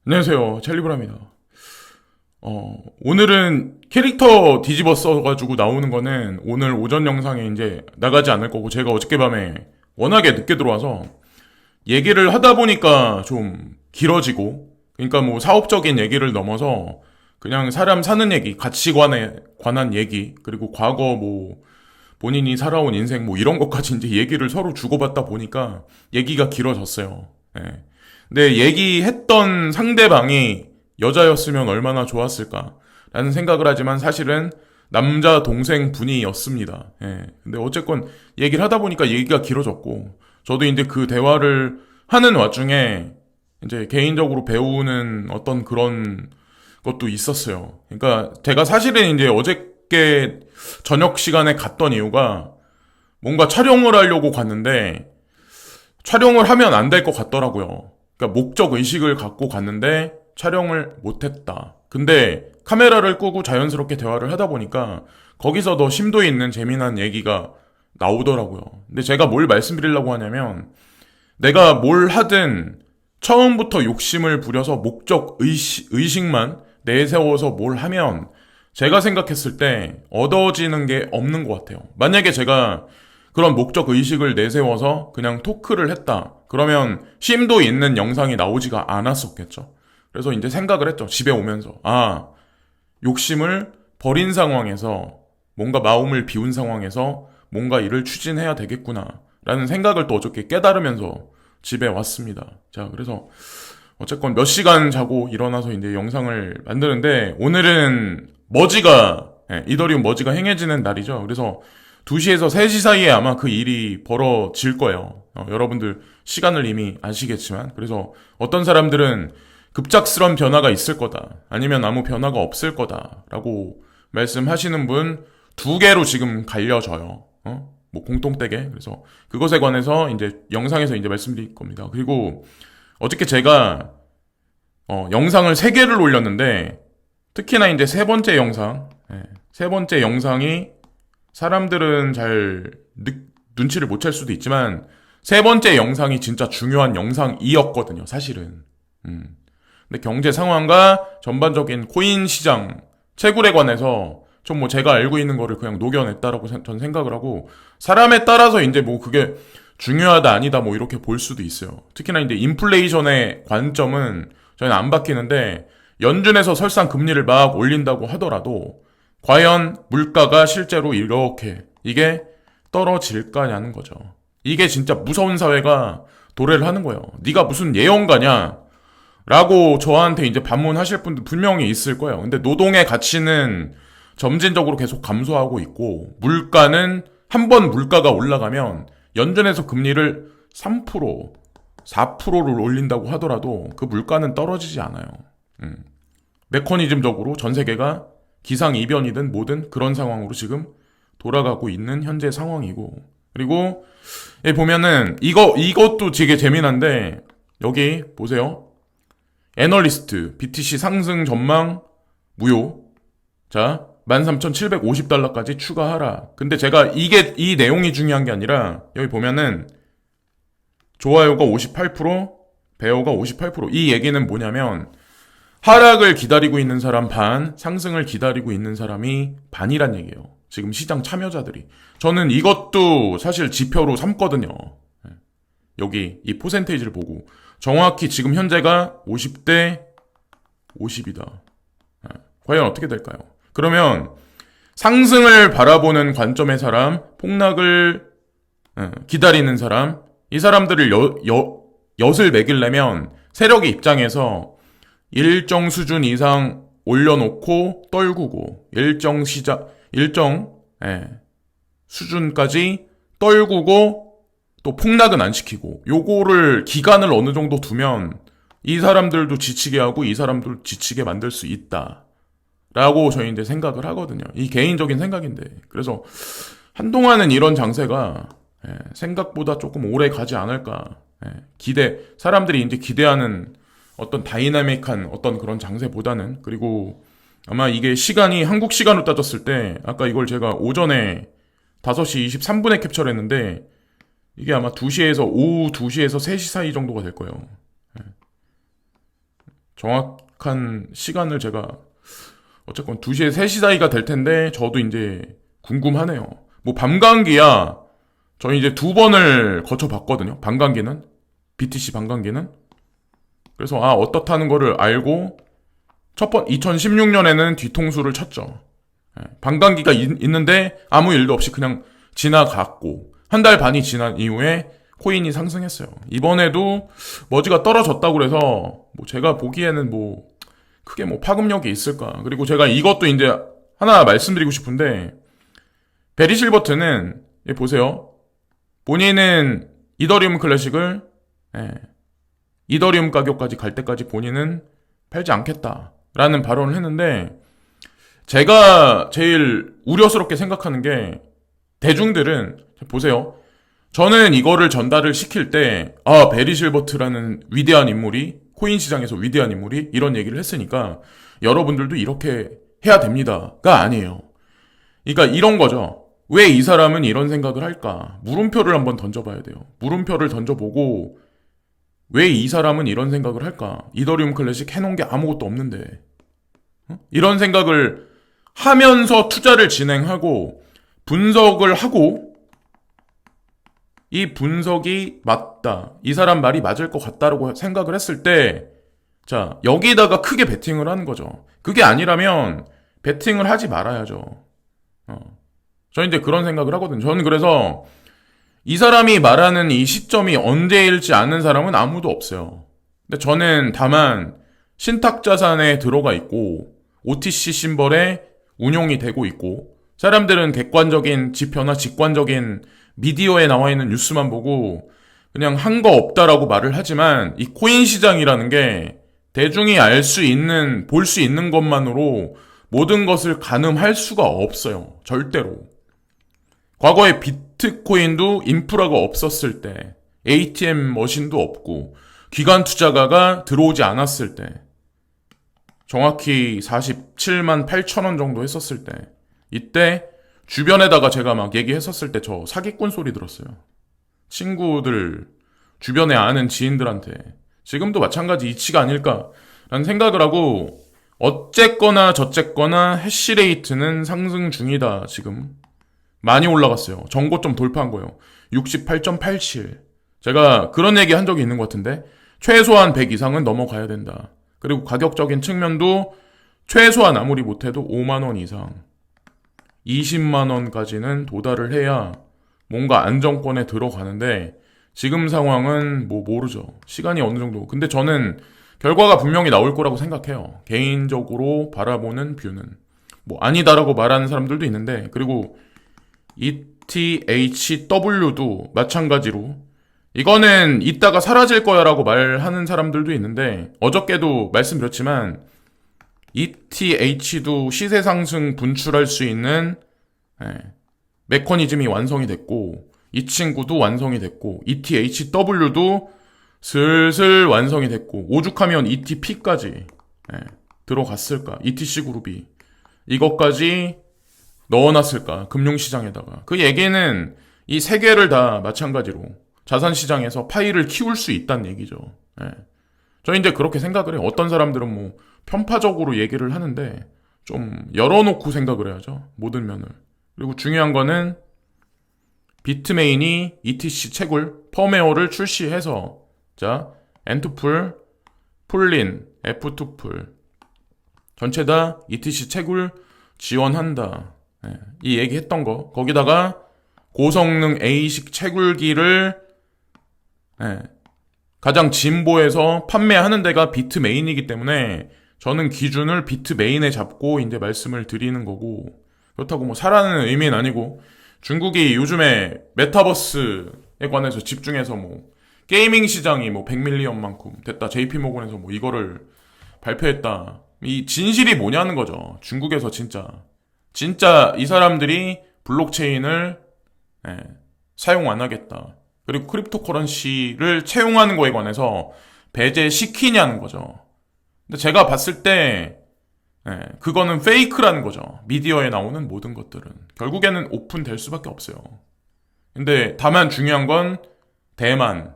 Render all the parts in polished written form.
안녕하세요. 찰리브라입니다. 오늘은 캐릭터 뒤집어 써가지고 나오는 거는 오늘 오전 영상에 이제 나가지 않을 거고, 제가 어저께 밤에 워낙에 늦게 들어와서 얘기를 하다 보니까 좀 길어지고, 그러니까 뭐 사업적인 얘기를 넘어서 그냥 사람 사는 얘기, 가치관에 관한 얘기, 그리고 과거 뭐 본인이 살아온 인생 뭐 이런 것까지 이제 얘기를 서로 주고받다 보니까 얘기가 길어졌어요. 예. 근데 얘기했던 상대방이 여자였으면 얼마나 좋았을까라는 생각을 하지만 사실은 남자 동생 분이었습니다. 예. 근데 어쨌건 얘기를 하다 보니까 얘기가 길어졌고, 저도 이제 그 대화를 하는 와중에 이제 개인적으로 배우는 어떤 그런 것도 있었어요. 그러니까 제가 사실은 이제 어저께 저녁 시간에 갔던 이유가 뭔가 촬영을 하려고 갔는데 촬영을 하면 안 될 것 같더라고요. 그러니까 목적 의식을 갖고 갔는데 촬영을 못했다. 근데 카메라를 끄고 자연스럽게 대화를 하다 보니까 거기서 더 심도 있는 재미난 얘기가 나오더라고요. 근데 제가 뭘 말씀드리려고 하냐면, 내가 뭘 하든 처음부터 욕심을 부려서 목적 의식만 내세워서 뭘 하면 제가 생각했을 때 얻어지는 게 없는 것 같아요. 만약에 제가 그런 목적 의식을 내세워서 그냥 토크를 했다, 그러면 심도 있는 영상이 나오지가 않았었겠죠. 그래서 이제 생각을 했죠. 집에 오면서. 욕심을 버린 상황에서, 뭔가 마음을 비운 상황에서 뭔가 일을 추진해야 되겠구나 라는 생각을 또 어저께 깨달으면서 집에 왔습니다. 자, 그래서 어쨌건 몇 시간 자고 일어나서 이제 영상을 만드는데, 오늘은 이더리움 머지가 행해지는 날이죠. 그래서 2시에서 3시 사이에 아마 그 일이 벌어질 거예요. 여러분들 시간을 이미 아시겠지만. 그래서 어떤 사람들은 급작스러운 변화가 있을 거다, 아니면 아무 변화가 없을 거다라고 말씀하시는 분 2개로 지금 갈려져요. 뭐 공통되게. 그래서 그것에 관해서 이제 영상에서 이제 말씀드릴 겁니다. 그리고 어저께 제가 영상을 3개를 올렸는데, 특히나 이제 세 번째 영상, 세 번째 영상이 사람들은 잘 눈치를 못 챌 수도 있지만 세 번째 영상이 진짜 중요한 영상이었거든요, 사실은. 근데 경제 상황과 전반적인 코인 시장 채굴에 관해서 좀 뭐 제가 알고 있는 거를 그냥 녹여냈다라고 전 생각을 하고, 사람에 따라서 이제 뭐 그게 중요하다 아니다 뭐 이렇게 볼 수도 있어요. 특히나 이제 인플레이션의 관점은 저희는 안 바뀌는데, 연준에서 설상 금리를 막 올린다고 하더라도 과연 물가가 실제로 이게 떨어질까냐는 거죠. 이게 진짜 무서운 사회가 도래를 하는 거예요. 네가 무슨 예언가냐 라고 저한테 이제 반문하실 분들 분명히 있을 거예요. 근데 노동의 가치는 점진적으로 계속 감소하고 있고, 물가는 한 번 물가가 올라가면 연준에서 금리를 3%, 4%를 올린다고 하더라도 그 물가는 떨어지지 않아요. 메커니즘적으로 전 세계가 기상이변이든 뭐든 그런 상황으로 지금 돌아가고 있는 현재 상황이고, 그리고 보면은 이것도 되게 재미난데, 여기 보세요. 애널리스트 BTC 상승 전망 무효. 자, 13,750달러까지 추가하라. 근데 제가 이 내용이 중요한 게 아니라, 여기 보면은 좋아요가 58%, 배어가 58%. 이 얘기는 뭐냐면, 하락을 기다리고 있는 사람 반, 상승을 기다리고 있는 사람이 반이란 얘기예요. 지금 시장 참여자들이. 저는 이것도 사실 지표로 삼거든요. 여기 이 퍼센테이지를 보고 정확히 지금 현재가 50대 50이다. 과연 어떻게 될까요? 그러면 상승을 바라보는 관점의 사람, 폭락을 기다리는 사람, 이 사람들을 엿을 매기려면 세력의 입장에서 일정 수준 이상 올려놓고 떨구고, 일정 수준까지 떨구고 또 폭락은 안 시키고, 요거를 기간을 어느 정도 두면 이 사람들도 지치게 하고 이 사람들 지치게 만들 수 있다 라고 저희 이제 생각을 하거든요. 이 개인적인 생각인데, 그래서 한동안은 이런 장세가 생각보다 조금 오래 가지 않을까. 사람들이 이제 기대하는 어떤 다이나믹한 어떤 그런 장세보다는. 그리고 아마 이게 시간이 한국 시간으로 따졌을 때, 아까 이걸 제가 오전에 5시 23분에 캡처를 했는데, 이게 아마 오후 2시에서 3시 사이 정도가 될 거예요. 정확한 시간을 제가 어쨌건 2시에 3시 사이가 될 텐데 저도 이제 궁금하네요. 뭐 밤감기야 저희 이제 2번을 거쳐봤거든요. 밤감기는 BTC 밤감기는. 그래서 어떻다는 거를 알고 첫 번 2016년에는 뒤통수를 쳤죠. 밤감기가 있는데 아무 일도 없이 그냥 지나갔고 한 달 반이 지난 이후에 코인이 상승했어요. 이번에도 머지가 떨어졌다고 그래서 뭐 제가 보기에는 뭐 크게 뭐 파급력이 있을까. 그리고 제가 이것도 이제 하나 말씀드리고 싶은데 베리 실버트는 보세요. 본인은 이더리움 클래식을 이더리움 가격까지 갈 때까지 본인은 팔지 않겠다라는 발언을 했는데 제가 제일 우려스럽게 생각하는 게 대중들은 보세요. 저는 이거를 전달을 시킬 때 베리 실버트라는 위대한 인물이 코인 시장에서 위대한 인물이 이런 얘기를 했으니까 여러분들도 이렇게 해야 됩니다가 아니에요. 그러니까 이런 거죠. 왜 이 사람은 이런 생각을 할까? 물음표를 한번 던져봐야 돼요. 물음표를 던져보고 왜 이 사람은 이런 생각을 할까? 이더리움 클래식 해놓은 게 아무것도 없는데 이런 생각을 하면서 투자를 진행하고 분석을 하고 이 분석이 맞다. 이 사람 말이 맞을 것 같다라고 생각을 했을 때 자, 여기다가 크게 베팅을 하는 거죠. 그게 아니라면 베팅을 하지 말아야죠. 저는 이제 그런 생각을 하거든요. 저는 그래서 이 사람이 말하는 이 시점이 언제일지 아는 사람은 아무도 없어요. 근데 저는 다만 신탁자산에 들어가 있고 OTC 심벌에 운용이 되고 있고 사람들은 객관적인 지표나 직관적인 미디어에 나와 있는 뉴스만 보고 그냥 한 거 없다라고 말을 하지만 이 코인 시장이라는 게 대중이 알 수 있는, 볼 수 있는 것만으로 모든 것을 가늠할 수가 없어요. 절대로. 과거에 비트코인도 인프라가 없었을 때, ATM 머신도 없고, 기관 투자가가 들어오지 않았을 때, 정확히 47만 8천 원 정도 했었을 때, 이때 주변에다가 제가 막 얘기했었을 때 저 사기꾼 소리 들었어요. 친구들, 주변에 아는 지인들한테. 지금도 마찬가지 이치가 아닐까라는 생각을 하고 어쨌거나 저쨌거나 해시레이트는 상승 중이다. 지금 많이 올라갔어요. 전고점 돌파한 거예요. 68.87. 제가 그런 얘기 한 적이 있는 것 같은데 최소한 100 이상은 넘어가야 된다. 그리고 가격적인 측면도 최소한 아무리 못해도 5만 원 이상 20만 원까지는 도달을 해야 뭔가 안정권에 들어가는데 지금 상황은 뭐 모르죠. 시간이 어느 정도. 근데 저는 결과가 분명히 나올 거라고 생각해요. 개인적으로 바라보는 뷰는. 뭐 아니다라고 말하는 사람들도 있는데 그리고 ETHW도 마찬가지로 이거는 이따가 사라질 거야 라고 말하는 사람들도 있는데 어저께도 말씀드렸지만 ETH도 시세 상승 분출할 수 있는 메커니즘이 완성이 됐고 이 친구도 완성이 됐고 ETHW도 슬슬 완성이 됐고 오죽하면 ETP까지 들어갔을까. ETC그룹이 이것까지 넣어놨을까. 금융시장에다가. 그 얘기는 이 세 개를 다 마찬가지로 자산시장에서 파이를 키울 수 있다는 얘기죠. 저 이제 그렇게 생각을 해요. 어떤 사람들은 뭐 편파적으로 얘기를 하는데 좀 열어놓고 생각을 해야죠. 모든 면을. 그리고 중요한 거는 비트메인이 ETC 채굴 펌웨어를 출시해서 자 엔투풀, 풀린, F2풀 전체 다 ETC 채굴 지원한다. 이 얘기했던 거 거기다가 고성능 A식 채굴기를 가장 진보해서 판매하는 데가 비트메인이기 때문에 저는 기준을 비트메인에 잡고 이제 말씀을 드리는 거고 그렇다고 뭐 사라는 의미는 아니고 중국이 요즘에 메타버스에 관해서 집중해서 뭐 게이밍 시장이 뭐 100밀리언만큼 됐다. JP모건에서 뭐 이거를 발표했다. 이 진실이 뭐냐는 거죠. 중국에서 진짜 이 사람들이 블록체인을 사용 안 하겠다. 그리고 크립토커런시를 채용하는 거에 관해서 배제시키냐는 거죠. 근데 제가 봤을 때 그거는 페이크라는 거죠. 미디어에 나오는 모든 것들은. 결국에는 오픈될 수밖에 없어요. 근데 다만 중요한 건 대만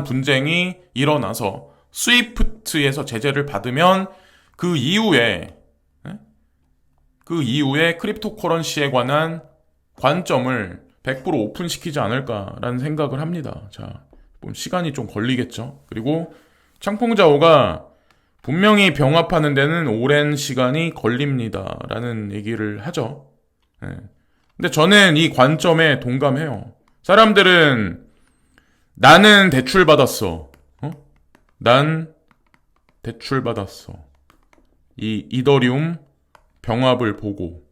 분쟁이 일어나서 스위프트에서 제재를 받으면 그 이후에 크립토커런시에 관한 관점을 100% 오픈시키지 않을까라는 생각을 합니다. 자, 시간이 좀 걸리겠죠. 그리고 창풍자오가 분명히 병합하는 데는 오랜 시간이 걸립니다라는 얘기를 하죠. 근데 저는 이 관점에 동감해요. 사람들은 나는 대출받았어. 난 대출받았어. 이 이더리움 병합을 보고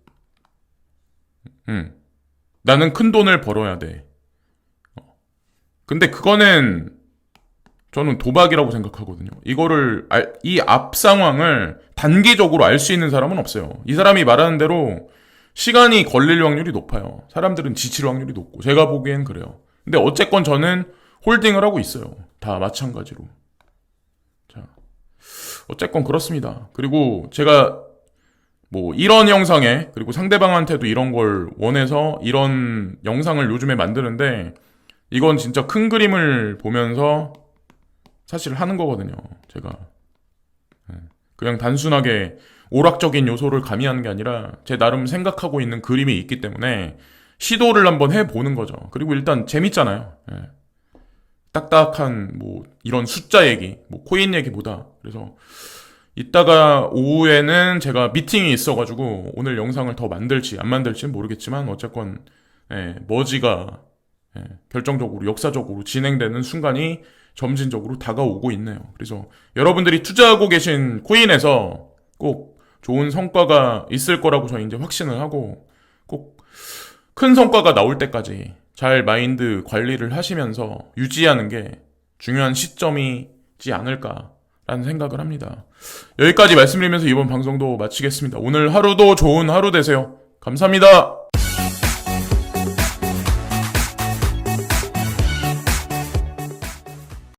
나는 큰 돈을 벌어야 돼. 근데 그거는 저는 도박이라고 생각하거든요. 이 앞 상황을 단기적으로 알 수 있는 사람은 없어요. 이 사람이 말하는 대로 시간이 걸릴 확률이 높아요. 사람들은 지칠 확률이 높고 제가 보기엔 그래요. 근데 어쨌건 저는 홀딩을 하고 있어요. 다 마찬가지로. 자, 어쨌건 그렇습니다. 그리고 제가 이런 영상에 그리고 상대방한테도 이런 걸 원해서 이런 영상을 요즘에 만드는데 이건 진짜 큰 그림을 보면서 사실 하는 거거든요. 제가 그냥 단순하게 오락적인 요소를 가미하는 게 아니라 제 나름 생각하고 있는 그림이 있기 때문에 시도를 한번 해보는 거죠. 그리고 일단 재밌잖아요. 딱딱한 이런 숫자 얘기, 코인 얘기보다. 그래서 이따가 오후에는 제가 미팅이 있어가지고 오늘 영상을 더 만들지 안 만들지는 모르겠지만 어쨌건 머지가 결정적으로 역사적으로 진행되는 순간이 점진적으로 다가오고 있네요. 그래서 여러분들이 투자하고 계신 코인에서 꼭 좋은 성과가 있을 거라고 저는 이제 확신을 하고 꼭 큰 성과가 나올 때까지 잘 마인드 관리를 하시면서 유지하는 게 중요한 시점이지 않을까라는 생각을 합니다. 여기까지 말씀드리면서 이번 방송도 마치겠습니다. 오늘 하루도 좋은 하루 되세요. 감사합니다.